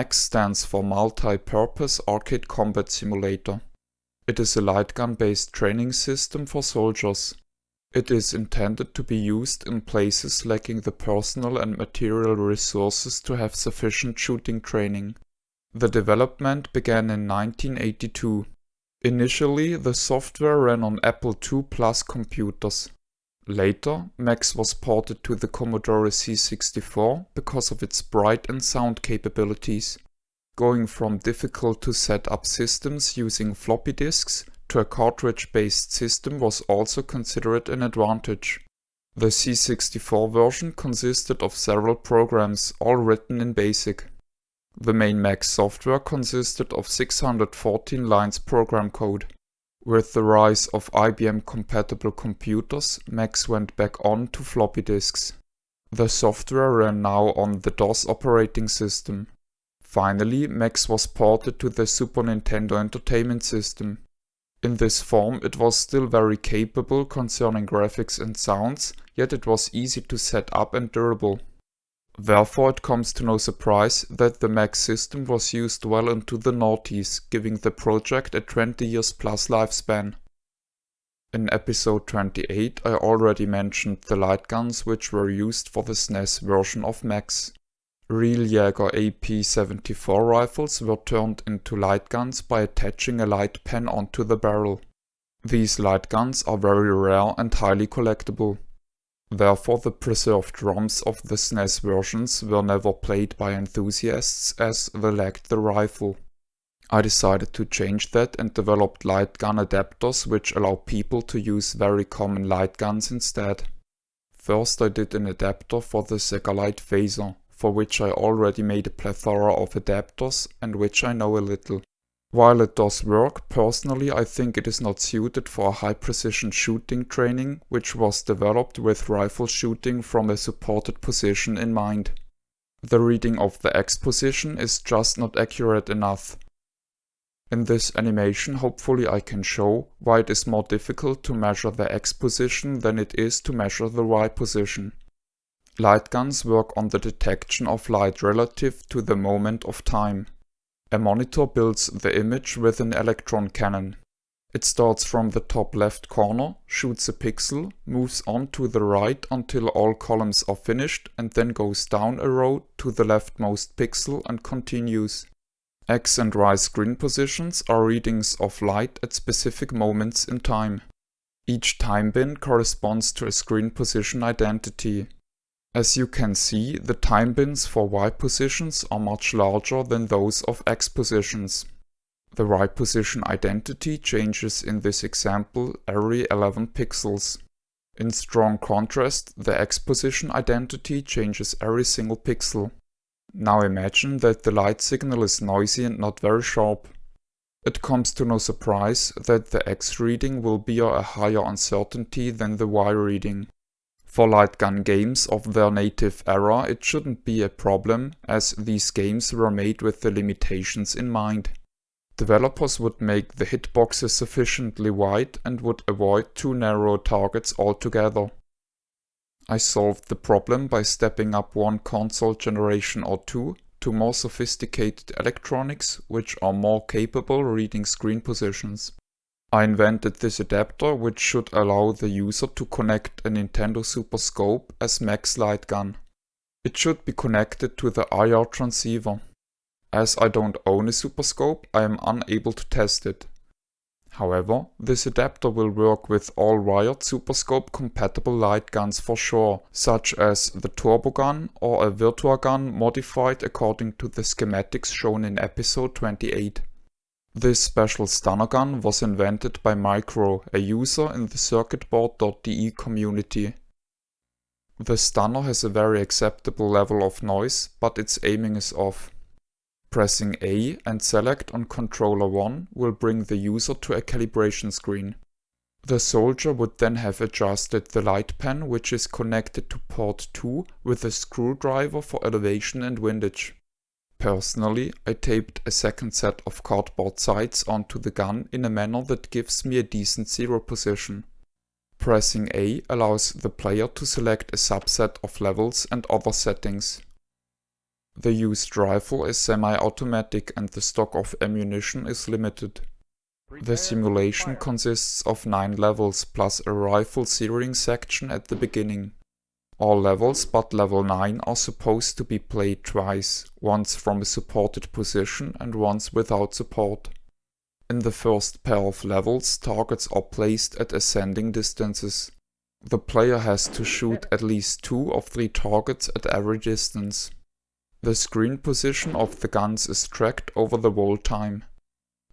MACS stands for Multi-Purpose Arcade Combat Simulator. It is a light gun-based training system for soldiers. It is intended to be used in places lacking the personal and material resources to have sufficient shooting training. The development began in 1982. Initially, the software ran on Apple II Plus computers. Later, MACS was ported to the Commodore C64 because of its bright and sound capabilities. Going from difficult to set up systems using floppy disks to a cartridge-based system was also considered an advantage. The C64 version consisted of several programs, all written in BASIC. The main MACS software consisted of 614 lines program code. With the rise of IBM-compatible computers, MACS went back on to floppy disks. The software ran now on the DOS operating system. Finally, MACS was ported to the Super Nintendo Entertainment System. In this form, it was still very capable concerning graphics and sounds, yet it was easy to set up and durable. Therefore, it comes to no surprise that the MACS system was used well into the noughties, giving the project a 20 years plus lifespan. In episode 28, I already mentioned the light guns which were used for the SNES version of MACS. Real Jaeger AP-74 rifles were turned into light guns by attaching a light pen onto the barrel. These light guns are very rare and highly collectible. Therefore, the preserved ROMs of the SNES versions were never played by enthusiasts as they lacked the rifle. I decided to change that and developed light gun adapters which allow people to use very common light guns instead. First, I did an adapter for the Sega Light Phaser, for which I already made a plethora of adapters and which I know a little. While it does work, personally I think it is not suited for a high-precision shooting training which was developed with rifle shooting from a supported position in mind. The reading of the X position is just not accurate enough. In this animation hopefully I can show why it is more difficult to measure the X position than it is to measure the Y position. Light guns work on the detection of light relative to the moment of time. A monitor builds the image with an electron cannon. It starts from the top left corner, shoots a pixel, moves on to the right until all columns are finished and then goes down a row to the leftmost pixel and continues. X and Y screen positions are readings of light at specific moments in time. Each time bin corresponds to a screen position identity. As you can see, the time bins for Y positions are much larger than those of X positions. The Y position identity changes in this example every 11 pixels. In strong contrast, the X position identity changes every single pixel. Now imagine that the light signal is noisy and not very sharp. It comes to no surprise that the X reading will bear a higher uncertainty than the Y reading. For light gun games of their native era, it shouldn't be a problem, as these games were made with the limitations in mind. Developers would make the hitboxes sufficiently wide and would avoid too narrow targets altogether. I solved the problem by stepping up one console generation or two to more sophisticated electronics which are more capable reading screen positions. I invented this adapter which should allow the user to connect a Nintendo Super Scope as MACS light gun. It should be connected to the IR transceiver. As I don't own a Super Scope, I am unable to test it. However, this adapter will work with all wired Super Scope compatible light guns for sure, such as the Turbo Gun or a Virtua Gun modified according to the schematics shown in episode 28. This special stunner gun was invented by Micro, a user in the circuitboard.de community. The stunner has a very acceptable level of noise, but its aiming is off. Pressing A and select on controller 1 will bring the user to a calibration screen. The soldier would then have adjusted the light pen which is connected to port 2 with a screwdriver for elevation and windage. Personally, I taped a second set of cardboard sights onto the gun in a manner that gives me a decent zero position. Pressing A allows the player to select a subset of levels and other settings. The used rifle is semi-automatic and the stock of ammunition is limited. The simulation consists of 9 levels plus a rifle zeroing section at the beginning. All levels but level 9 are supposed to be played twice, once from a supported position and once without support. In the first pair of levels, targets are placed at ascending distances. The player has to shoot at least 2 of 3 targets at every distance. The screen position of the guns is tracked over the whole time.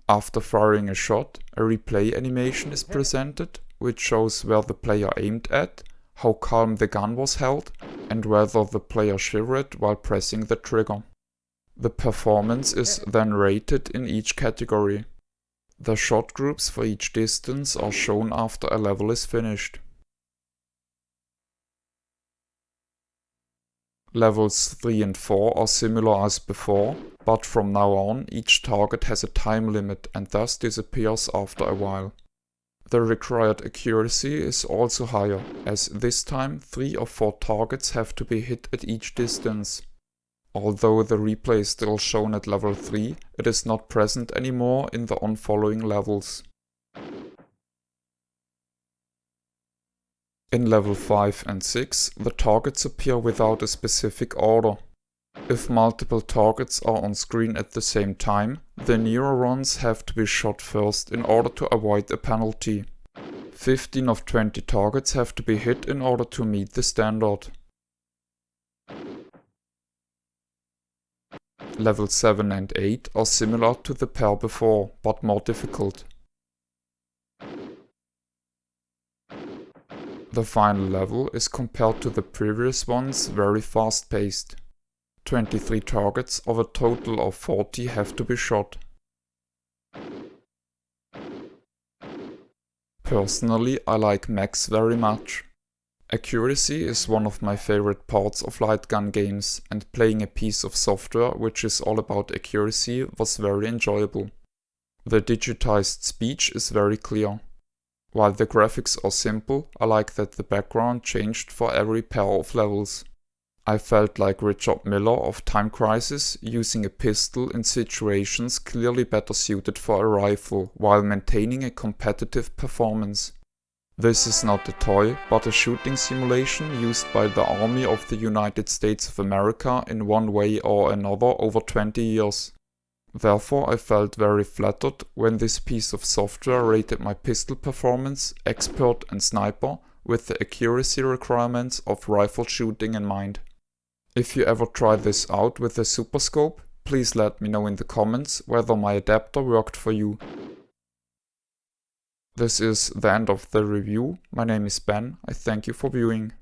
After firing a shot, a replay animation is presented, which shows where the player aimed at, how calm the gun was held, and whether the player shivered while pressing the trigger. The performance is then rated in each category. The shot groups for each distance are shown after a level is finished. Levels 3 and 4 are similar as before, but from now on each target has a time limit and thus disappears after a while. The required accuracy is also higher, as this time 3 or 4 targets have to be hit at each distance. Although the replay is still shown at level 3, it is not present anymore in the on-following levels. In level 5 and 6, the targets appear without a specific order. If multiple targets are on screen at the same time, the nearer ones have to be shot first in order to avoid a penalty. 15 of 20 targets have to be hit in order to meet the standard. Levels 7 and 8 are similar to the pair before, but more difficult. The final level is compared to the previous ones very fast-paced. 23 targets of a total of 40 have to be shot. Personally, I like m.a.c.s very much. Accuracy is one of my favorite parts of light gun games, and playing a piece of software which is all about accuracy was very enjoyable. The digitized speech is very clear. While the graphics are simple, I like that the background changed for every pair of levels. I felt like Richard Miller of Time Crisis using a pistol in situations clearly better suited for a rifle while maintaining a competitive performance. This is not a toy, but a shooting simulation used by the Army of the United States of America in one way or another over 20 years. Therefore, I felt very flattered when this piece of software rated my pistol performance, expert and sniper, with the accuracy requirements of rifle shooting in mind. If you ever try this out with a super scope, please let me know in the comments whether my adapter worked for you. This is the end of the review. My name is Ben. I thank you for viewing.